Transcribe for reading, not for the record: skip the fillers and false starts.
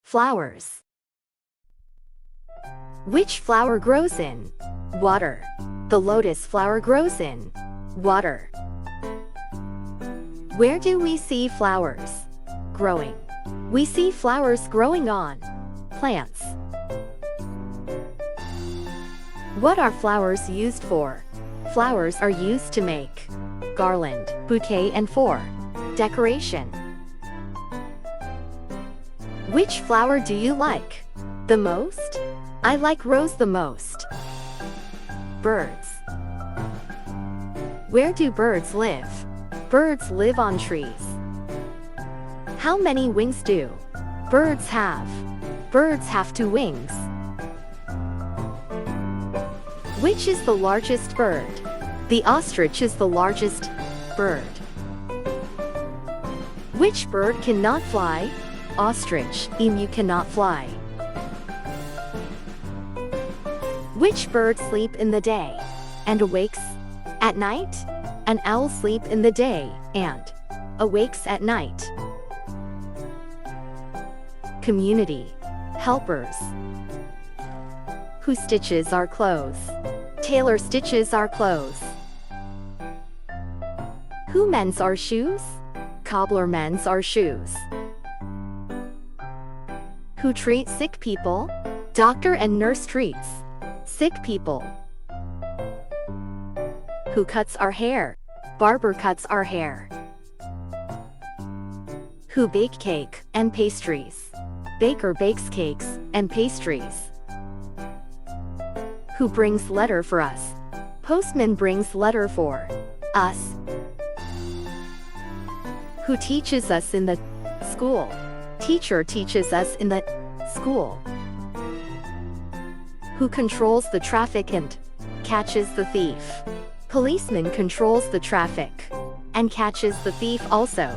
Flowers. Which flower grows in water? The lotus flower grows in water. Where do we see flowers growing? We see flowers growing on plants. What are flowers used for? Flowers are used to make garland, bouquet, and for decoration. Which flower do you like the most? I like rose the most. Birds. Where do birds live? Birds live on trees. How many wings do birds have? Birds have 2 wings. Which is the largest bird? The ostrich is the largest bird. Which bird cannot fly? Ostrich. Emu cannot fly. Which bird sleep in the day and awakes at night? An owl sleep in the day and awakes at night. Community. Helpers. Who stitches our clothes? Tailor stitches our clothes. Who mends our shoes? Cobbler mends our shoes. Who treats sick people? Doctor and nurse treats sick people. Who cuts our hair? Barber cuts our hair. Who bake cake and pastries? Baker bakes cakes and pastries. Who brings letter for us? Postman brings letter for us. Who teaches us in the school? Teacher teaches us in the school. Who controls the traffic and catches the thief? Policeman controls the traffic and catches the thief also.